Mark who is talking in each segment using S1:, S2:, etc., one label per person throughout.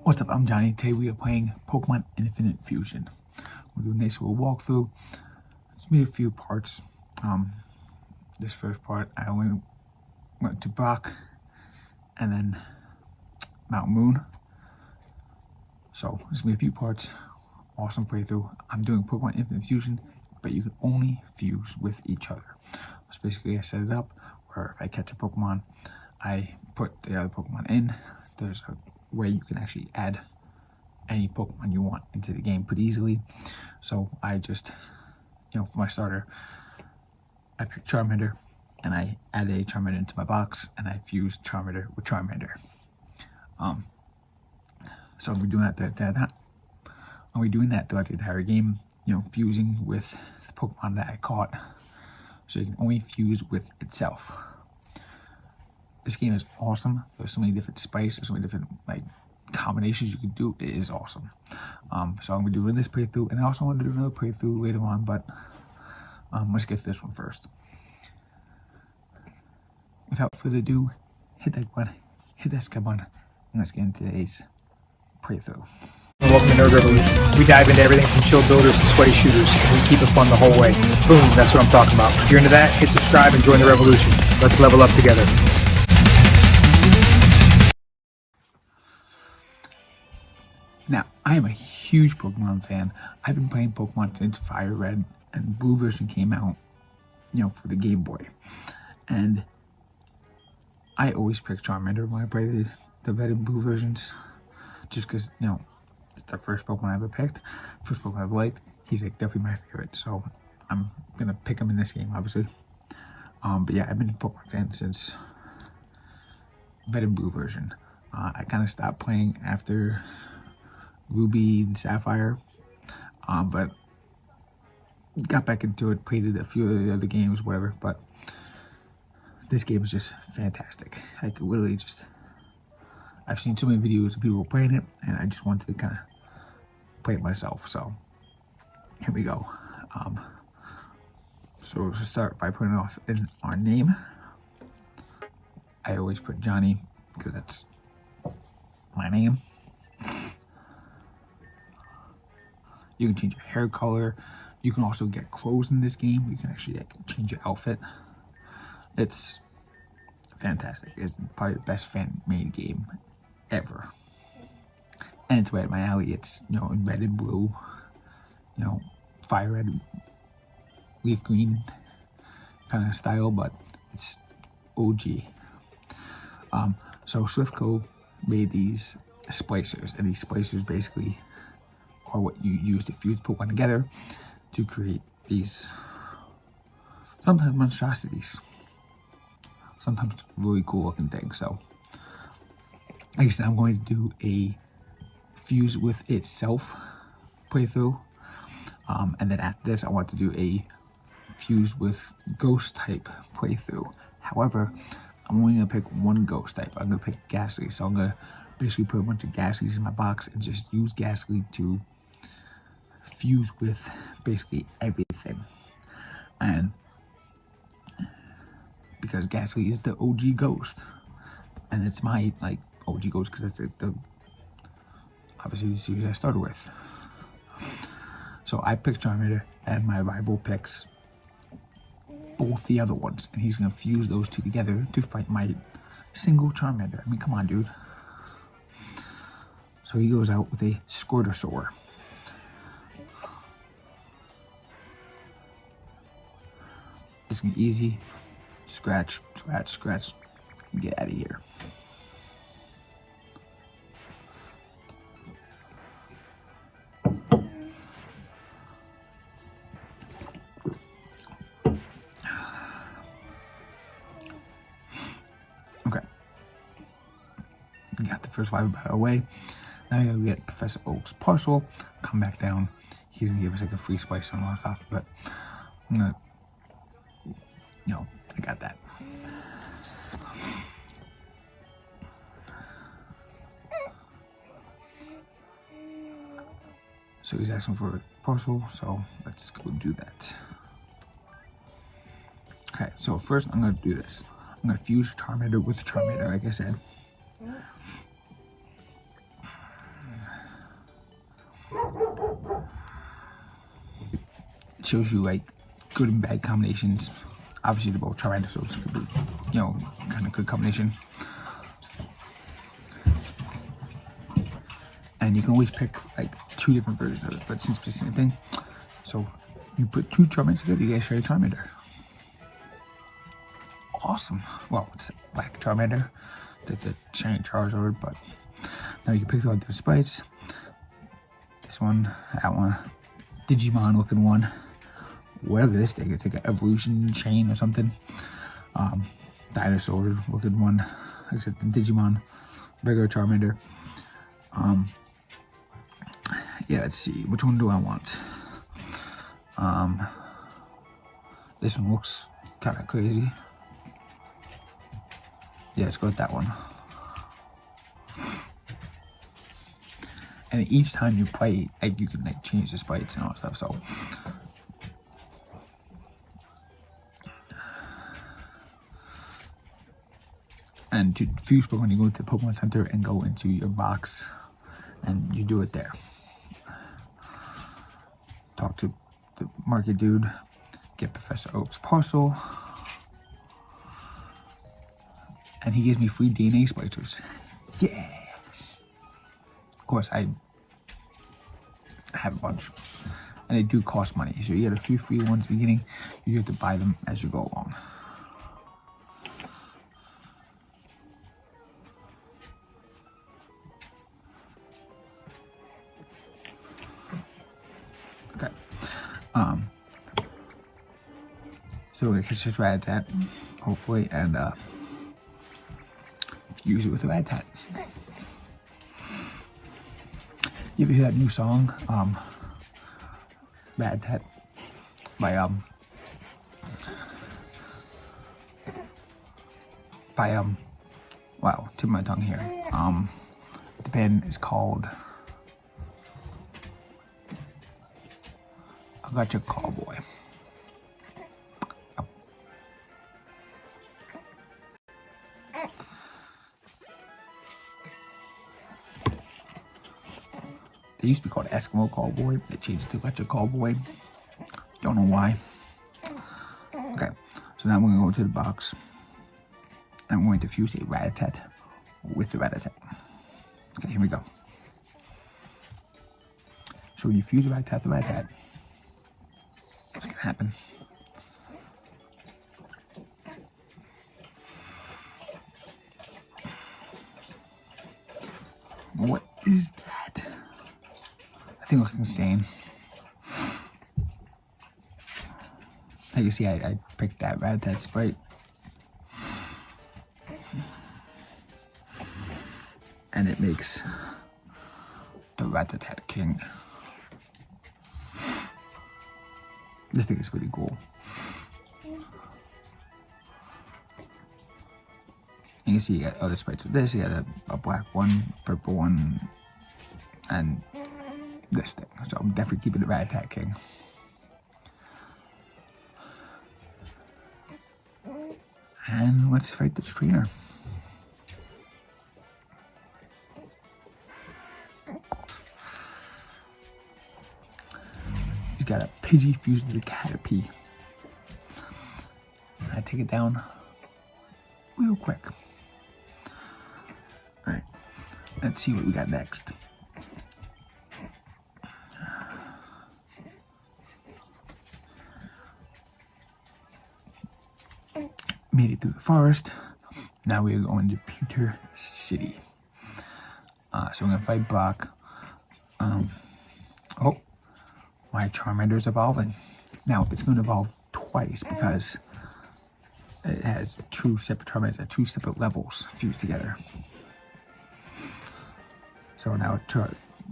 S1: What's up, I'm Johnny. Today we are playing Pokemon Infinite Fusion. We'll do a nice little walkthrough. It's gonna be a few parts. This first part, I only went to Brock and then Mount Moon. So it's gonna be a few parts. Awesome playthrough. I'm doing Pokemon Infinite Fusion, but you can only fuse with each other. So basically I set it up where if I catch a Pokemon, I put the other Pokemon in. There's a way you can actually add any Pokemon you want into the game pretty easily. So I just, for my starter, I picked Charmander and I added a Charmander into my box and I fused Charmander with Charmander. So I'll be doing that. I'll be doing that throughout the entire game, fusing with the Pokemon that I caught. So you can only fuse with itself. This game is awesome. There's so many different spices, there's so many different combinations you can do. It is awesome. So I'm gonna be doing this playthrough, and I also want to do another playthrough later on, but let's get to this one first. Without further ado, hit that button, hit that subscribe button, and let's get into today's playthrough.
S2: Welcome to N3RD Revolution. We dive into everything from chill builders to sweaty shooters, and we keep it fun the whole way. Boom, that's what I'm talking about. If you're into that, hit subscribe and join the revolution. Let's level up together.
S1: Now, I am a huge Pokemon fan. I've been playing Pokemon since Fire Red and Blue version came out, for the Game Boy. And I always pick Charmander when I play the Red and Blue versions. Just because, it's the first Pokemon I ever picked. First Pokemon I've liked. He's definitely my favorite. So I'm going to pick him in this game, obviously. But yeah, I've been a Pokemon fan since Red and Blue version. I kind of stopped playing after Ruby and Sapphire, but got back into it, played a few of the other games, whatever, but this game is just fantastic. I could literally I've seen so many videos of people playing it, and I just wanted to kind of play it myself, so here we go. So we'll just start by putting off in our name. I always put Johnny, because that's my name. You can change your hair color. You can also get clothes in this game. You can actually change your outfit. It's fantastic. It's probably the best fan-made game ever. And it's right at my alley. It's, in red and blue, fire red, leaf green kind of style, but it's OG. So Swiftco made these splicers, and these splicers basically are what you use to fuse Pokemon together to create these sometimes monstrosities, sometimes really cool looking things. So like I said, I'm going to do a fuse with itself playthrough, and then after this I want to do a fuse with ghost type playthrough. However, I'm only going to pick one ghost type. I'm going to pick Ghastly, so I'm going to basically put a bunch of Ghastlies in my box and just use Ghastly to fuse with basically everything. And because Ghastly is the OG ghost, and it's my OG ghost because that's obviously the series I started with. So I picked Charmander, and my rival picks both the other ones, and he's gonna fuse those two together to fight my single Charmander. I mean, come on, dude. So he goes out with a Squirtosaur. It's gonna be easy. Scratch, scratch, scratch. Get out of here. Okay. Got the first five battle away. Now you gotta get Professor Oak's parcel. Come back down. He's gonna give us a free spice on all stuff, but I'm gonna, I got that. So he's asking for a parcel, so let's go do that. Okay, so first I'm gonna do this. I'm gonna fuse Charmander with Charmander, like I said. It shows you like good and bad combinations. Obviously, the both Tyrannosaurs could be, you know, kind of good combination. And you can always pick like 2 different versions of it, but since it's the same thing, so you put 2 Charmanders together, you get a Shiny Charmander. Awesome. Well, it's a black Charmander, the Shiny Charizard, but now you can pick out the sprites. This one, that one, Digimon looking one, whatever this thing. It's like an evolution chain or something. Dinosaur looking one, like I said, Digimon, regular Charmander. Yeah, let's see, which one do I want? This one looks kind of crazy. Yeah, let's go with that one. And each time you play, like, you can like change the sprites and all that stuff. So, and to fuse Pokemon, you go to the Pokemon Center and go into your box, and you do it there. Talk to the market dude, get Professor Oak's parcel, and he gives me free DNA splicers. Yeah! Of course, I have a bunch, and they do cost money. So you get a few free ones at the beginning, you have to buy them as you go along. Okay. So we're gonna catch this Rattata, hopefully, and use it with a Rattata. You ever hear that new song, Rattata, by wow, tip of my tongue here. The band is called I Got Your Cowboy. They used to be called Eskimo Cowboy, but they changed to Got Your Cowboy. Don't know why. Okay, so now we're gonna go to the box. And we're going to fuse a Rattata with the Rattata. Okay, here we go. So when you fuse a Rattata with the Rattata, what's gonna happen? What is that? I think it looks insane. As you see, I picked that Rattata sprite. And it makes the Rattata King. This thing is pretty cool. You can see you got other sprites with this. You got a black one, purple one, and this thing. So I'm definitely keeping the Rattata King. And let's fight the trainer. He's got a Pidgey fused with a Caterpie. I take it down real quick. Alright, let's see what we got next. Made it through the forest. Now we are going to Pewter City. So we're gonna fight Brock. Oh, my Charmander is evolving. Now it's gonna evolve twice because it has 2 separate Charmanders at 2 separate levels fused together. So now it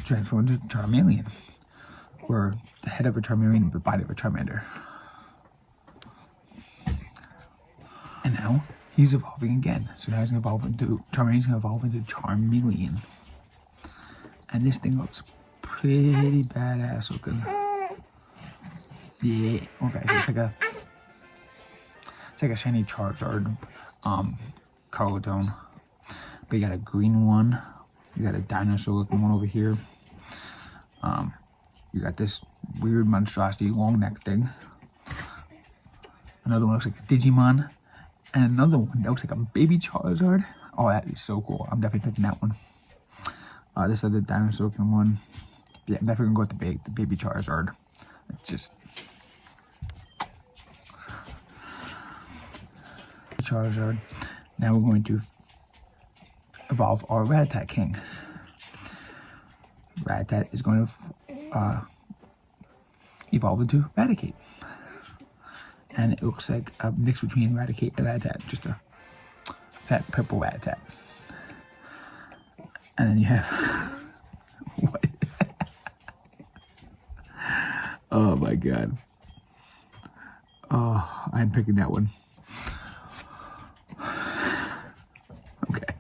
S1: transforms into Charmeleon, where the head of a Charmeleon and the body of a Charmander. And now he's evolving again. So now he's gonna evolve into Charmeleon's gonna evolve into Charmeleon. And this thing looks pretty badass looking. Yeah. Okay, so it's like a shiny Charizard color tone. But you got a green one. You got a dinosaur looking one over here. You got this weird monstrosity long neck thing. Another one looks like a Digimon. And another one that looks like a baby Charizard. Oh, that is so cool. I'm definitely picking that one. This other dinosaur looking one. Yeah, I'm definitely going to go with the baby Charizard. It's just... Charizard. Now we're going to evolve our Rattata King. Rattata is going to evolve into Raticate. And it looks like a mix between Raticate and Rattata, just a fat purple Rattata. And then you have... what? Oh my god. Oh, I'm picking that one. Okay.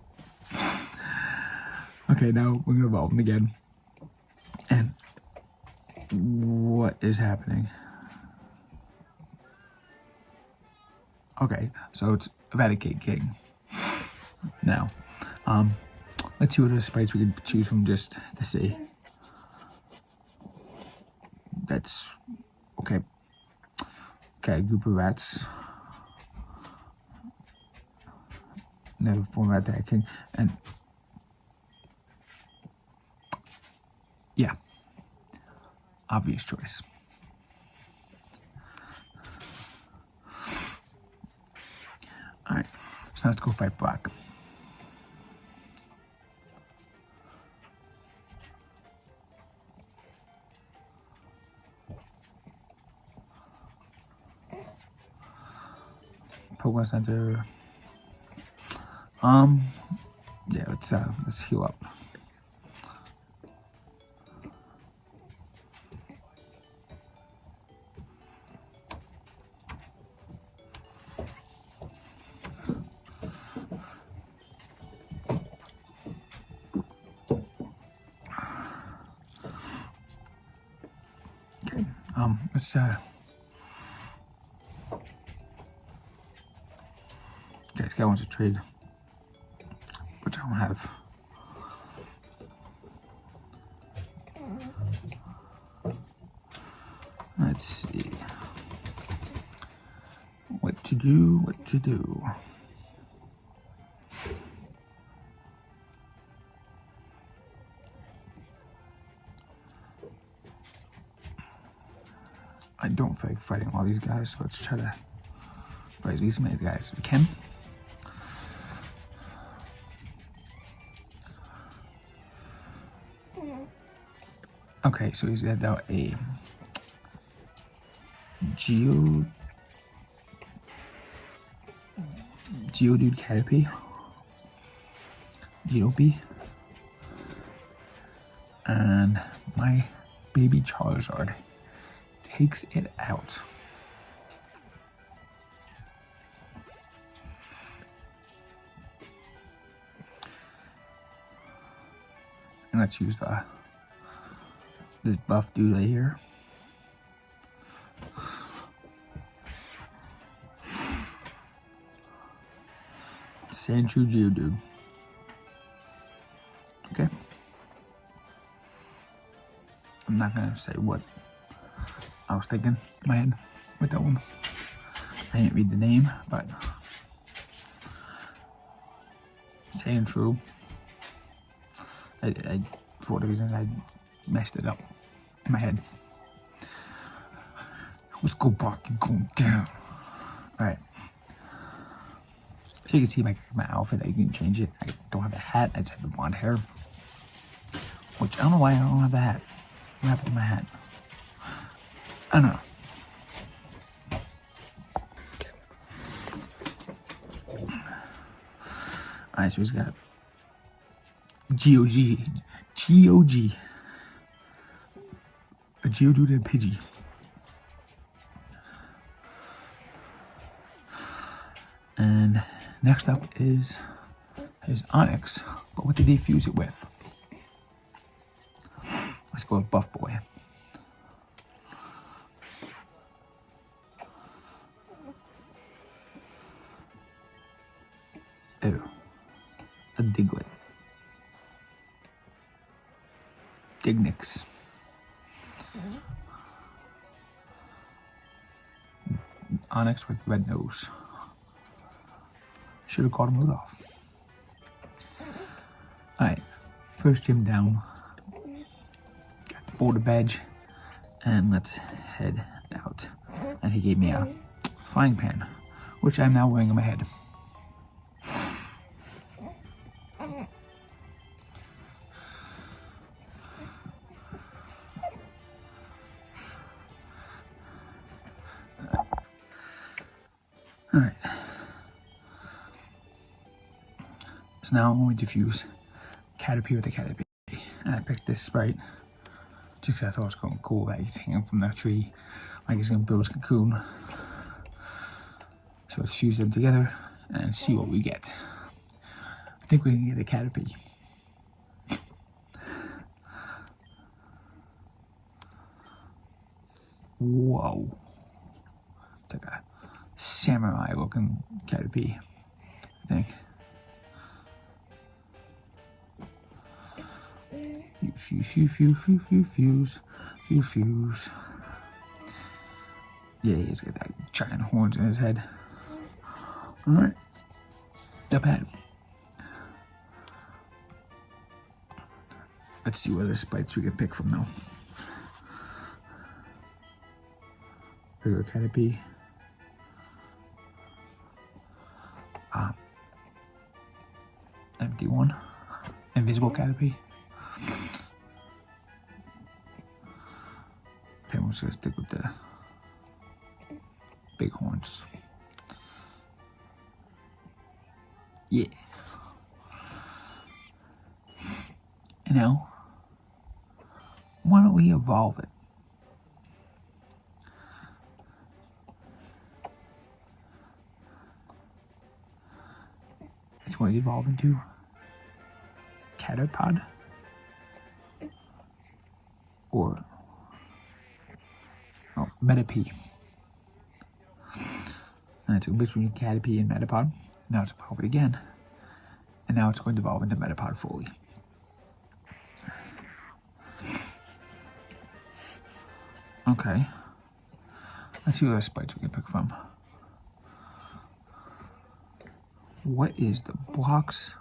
S1: Okay, now we're gonna evolve them again. And what is happening? Okay, so it's Eradicate King. Now, let's see what other sprites we can choose from just to see. That's okay. Okay, group of rats. Another form of Eradicate King, and yeah, obvious choice. Alright, so let's go fight Brock. Pokemon Center. Yeah, let's heal up. Okay, let's okay, this guy wants to trade, which I don't have. Let's see what to do. I don't feel like fighting all these guys, so let's try to fight as many guys as we can. Okay, so he's got out a Geodude Caterpie, Geodude, and my baby Charizard takes it out. And let's use this buff dude right here. Sandshrew Geodude. Okay. I'm not gonna say what I was thinking in my head with that one. I didn't read the name, but Sandshrew. I for whatever reason I messed it up in my head. Let's go Brock, you're going down. Alright. So you can see my outfit, I can change it. I don't have a hat, I just have the blonde hair. Which I don't know why I don't have the hat. What happened to my hat? I don't know. Alright, so he's got GOG. A Geodude and a Pidgey. And next up is his Onyx, but what did he fuse it with? Let's go with Buff Boy. Ew. A Diglett. Dignix. Onyx with red nose. Should have called him Rudolph. Alright, first gym down. Got the boulder badge. And let's head out. And he gave me a frying pan, which I'm now wearing on my head. Alright. So now I'm going to fuse Caterpie with a Caterpie. And I picked this Sprite just because I thought it was going cool that he's hanging from that tree like he's going to build his cocoon. So let's fuse them together and see what we get. I think we can get a Caterpie. Whoa. It's like a samurai looking Caterpie, I think. Fuse. Yeah, he's got that giant horns in his head. Alright. Not bad. Let's see what other sprites we can pick from now. Bigger Caterpie. Empty one. Invisible Caterpie. I'm just gonna stick with the big horns. Yeah. And now, why don't we evolve it? It's going to evolve into Caterpod or Metapod. And it's between Caterpie and Metapod. Now it's evolved again. And now it's going to evolve into Metapod fully. Okay. Let's see what other sprites we can pick from. What is the blocks?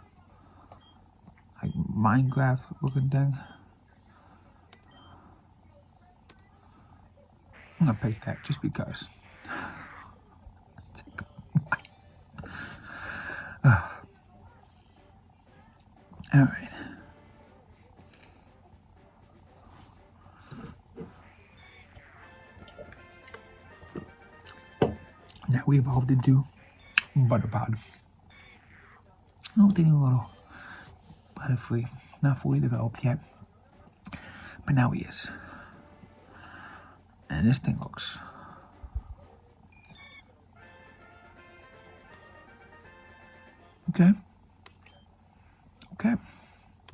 S1: Like Minecraft looking thing? I'm gonna pick that just because. Alright. Now we evolved into Butterpod. No, taking a little Butterfree. Not fully developed yet. But now he is. And this thing looks okay.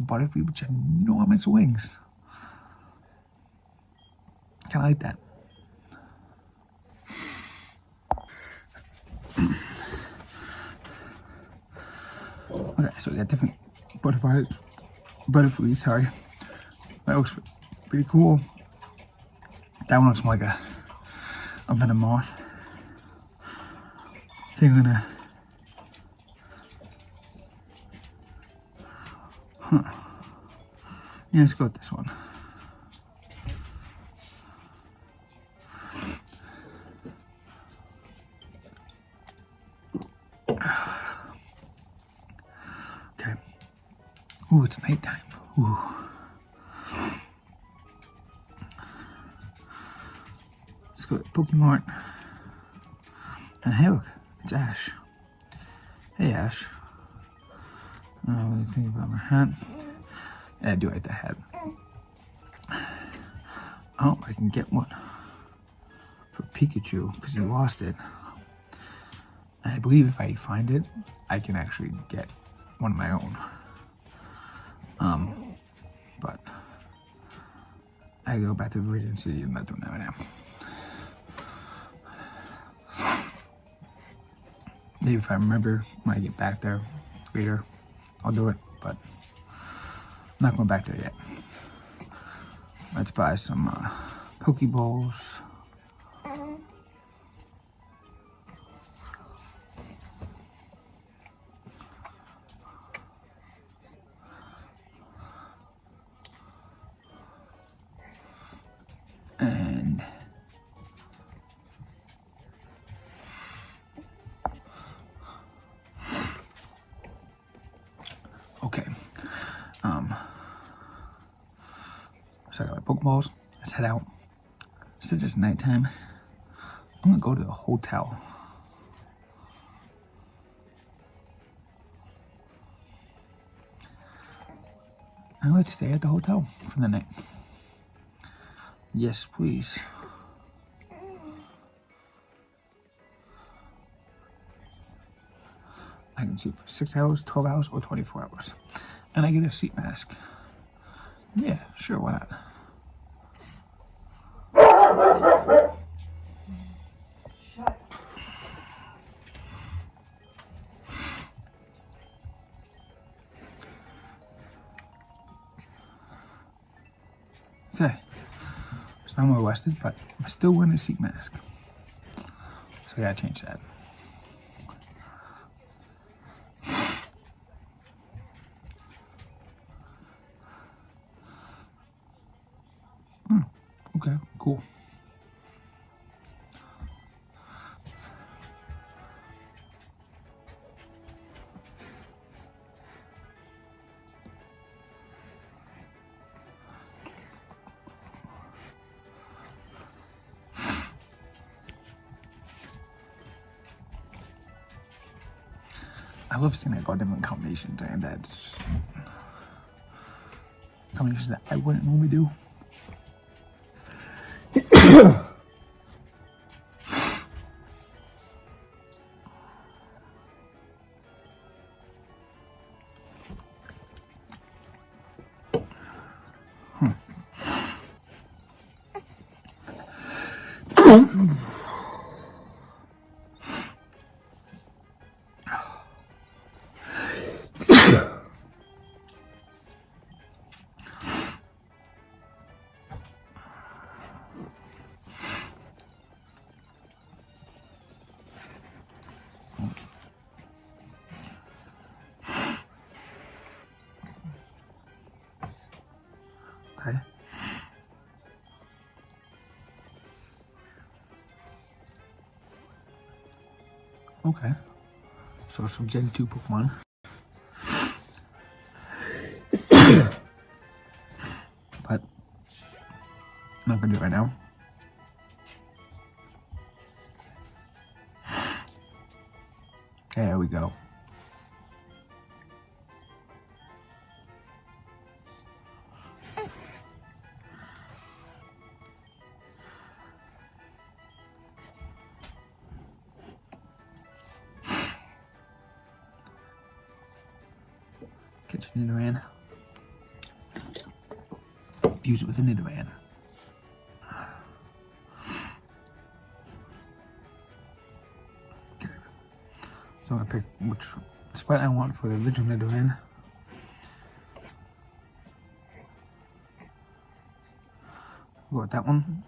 S1: Butterfree with enormous wings. Kinda like that. Okay, so we got different Butterfree, sorry. That looks pretty cool. That one looks more like a venom moth. I think I'm gonna. Yeah, let's go with this one. Okay. Ooh, it's nighttime. Ooh. Let's go to Pokemon. And hey, look, it's Ash. Hey, Ash. What do you think about my hat? Yeah, I do like the hat. Oh, I can get one for Pikachu because he lost it. I believe if I find it, I can actually get one of my own. But I go back to Viridian City and let them know now. Maybe if I remember when I get back there later, I'll do it, but I'm not going back there yet. Let's buy some Pokeballs. And okay. So I got my Pokeballs. Let's head out. Since it's nighttime, I'm gonna go to the hotel. And let's stay at the hotel for the night. Yes, please. I can sleep for 6 hours, 12 hours, or 24 hours. And I get a seat mask. Yeah, sure, why not? Okay. So I'm arrested, but I'm still wearing a seat mask. So I gotta change that. Okay, cool. I love seeing I got different combinations, and that's just combinations that I wouldn't normally do. Okay. Okay. So some Gen 2 Pokemon. But I'm not gonna do it right now. There we go. Catch a Nidoran. Fuse it with a Nidoran. Okay. So I'm gonna pick which spot I want for the original Nidoran. Go with that one.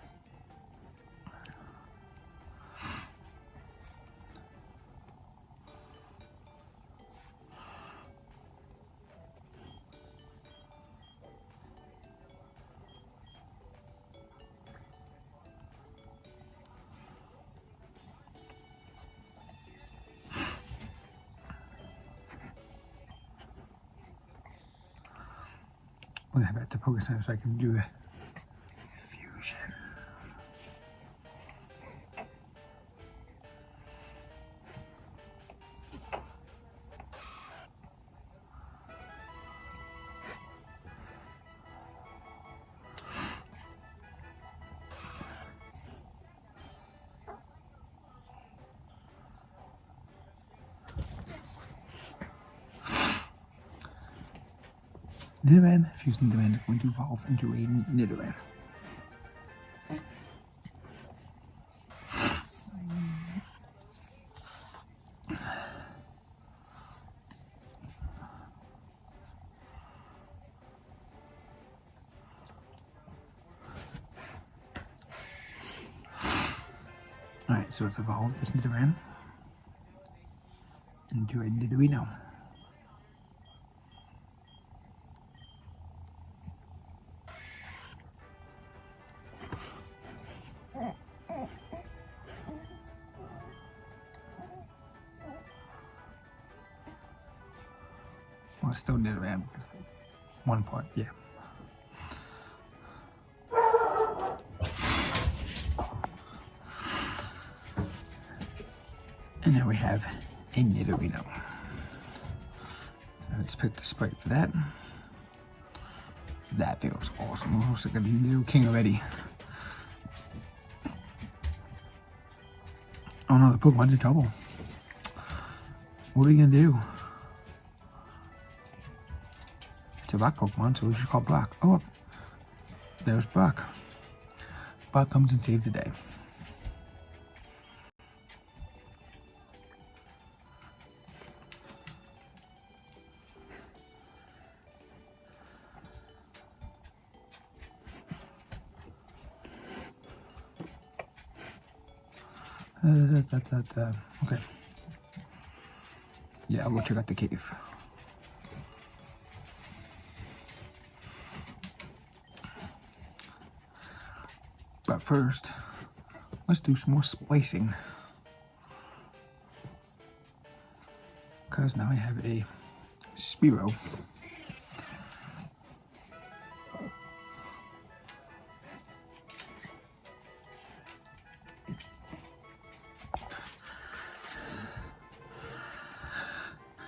S1: I'm gonna head back to Pokestop so I can do the fusion. Nidoran, fused Nidoran is going to evolve into a Nidoran. Alright, so it's evolved this Nidoran into a Nidorino. it's still Nidoran. One part, yeah. And now we have a Nidorino. Let's pick the sprite for that. That thing was awesome. It looks like a new king already. Oh no, the Pokemon's in trouble. What are you gonna do? It's a rock Pokemon, so we should call Brock. Oh, there's Brock. Brock comes and saves the day. Okay. Yeah, I'll go check out the cave. But first, let's do some more splicing. Because now I have a Spearow.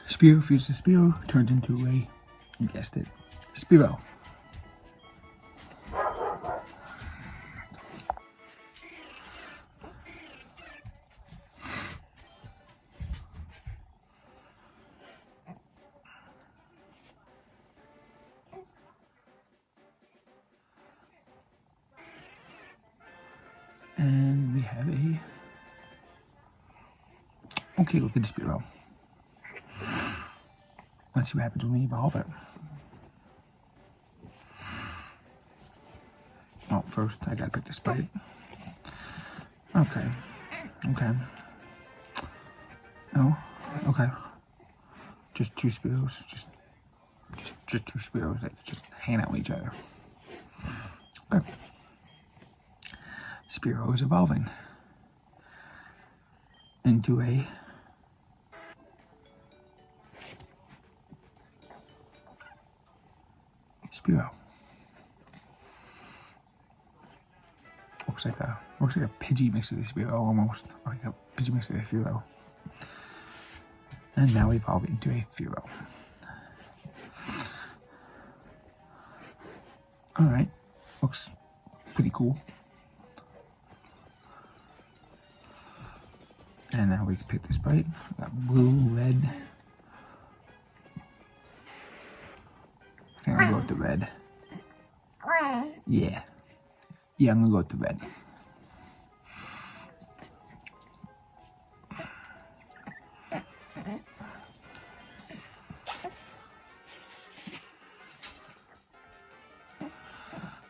S1: Spearow fuses Spearow, turns into a, you guessed it, Spearow. And we have a, okay, look at the Spearow. Let's see what happens when we evolve it. Oh, first I gotta pick the sprite. Okay. Okay. Oh, okay. Just two Spearows. Just two Spearows that just hang out with each other. Okay. Spearow is evolving into a Spearow. Looks like a Pidgey mixed with a Spearow, almost like a Pidgey mixed with a Fearow. And now evolving into a Fearow. All right, looks pretty cool. And now we can pick the sprite. We got blue, red. I think I'll go with the red. Yeah. Yeah, I'm gonna go with the red.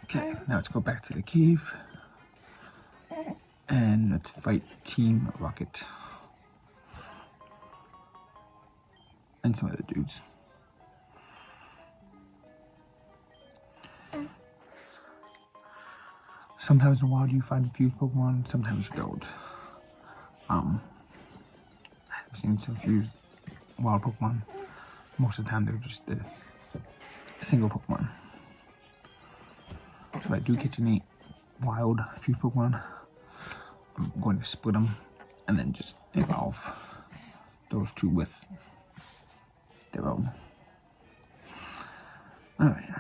S1: Okay, now let's go back to the cave. And let's fight Team Rocket. And some other dudes. Sometimes in the wild you find fused Pokemon, sometimes you don't. I've seen some fused wild Pokemon. Most of the time they're just the single Pokemon. So if I do catch any wild fused Pokemon, I'm going to split them and then just evolve those two with their own. Alright.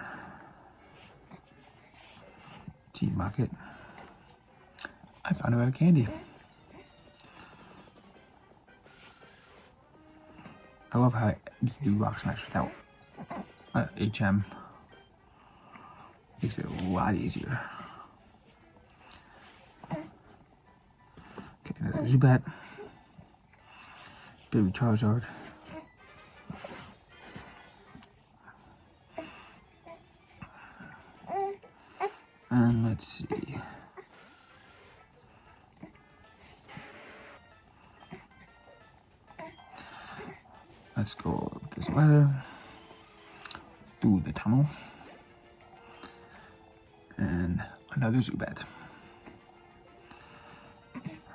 S1: Team Rocket. I found a rare candy. I love how you can do Rock Smash without HM. Makes it a lot easier. Okay, another Zubat. Baby Charizard. And let's see. Let's go up this ladder through the tunnel. And another Zubat.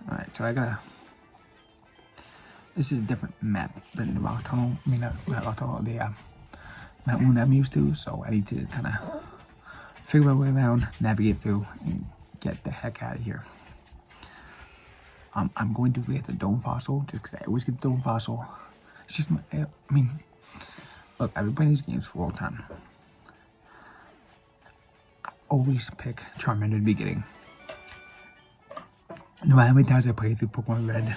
S1: Alright, so I gotta. This is a different map than the rock tunnel. I mean, not rock tunnel, the Mount Moon I'm used to, so I need to kind of figure my way around, navigate through, and get the heck out of here. I'm going to get the Dome Fossil, just because I always get the Dome Fossil. It's just my, I mean, look, I've been playing these games for a long time. I always pick Charmander at the beginning. No matter how many times I play through Pokemon Red,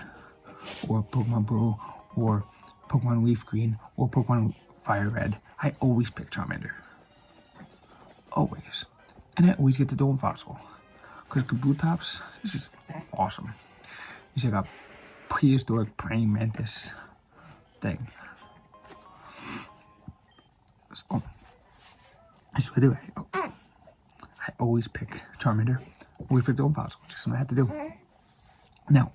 S1: or Pokemon Blue, or Pokemon Leaf Green, or Pokemon Fire Red, I always pick Charmander. Always. And I always get the Dome Fossil. Because Kabutops is just awesome. He's like a prehistoric praying mantis thing. So, that's what I do. I always pick Charmander. Always pick Dome Fossil. Just something I have to do. Now,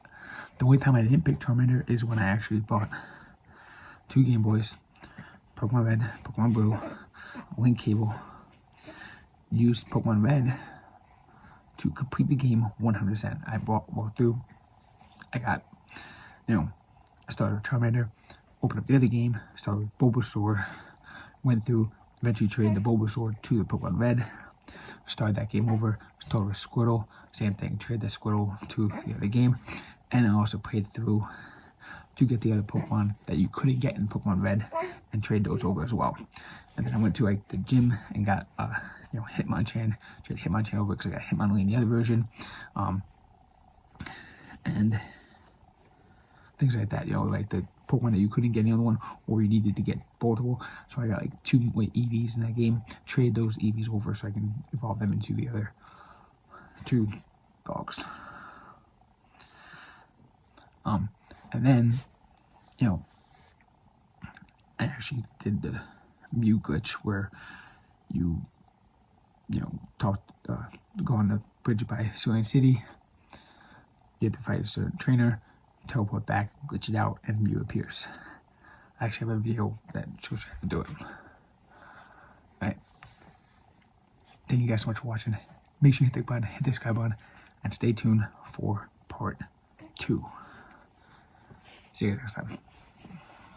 S1: the only time I didn't pick Charmander is when I actually bought 2 Game Boys, Pokemon Red, Pokemon Blue, Link Cable, used Pokemon Red to complete the game 100%. I walked through, I got, I started with Charmander, opened up the other game, started with Bulbasaur, went through, eventually traded the Bulbasaur to the Pokemon Red, started that game over, started with Squirtle, same thing, traded the Squirtle to the other game, and I also played through to get the other Pokemon that you couldn't get in Pokemon Red and trade those over as well. And then I went to like the gym and got Hitmonchan, trade Hitmonchan over because I got Hitmonlee in the other version, and things like that. Like the Pokemon that you couldn't get in the other one, or you needed to get multiple. So I got like 2 EVs in that game. Trade those EVs over so I can evolve them into the other 2 dogs. And then, I actually did the Mew glitch where you, go on the bridge by Cerulean City, you have to fight a certain trainer, teleport back, glitch it out, and Mew appears. I actually have a video that shows you how to do it. Alright. Thank you guys so much for watching. Make sure you hit the button, hit the subscribe button, and stay tuned for part 2. See you guys next time.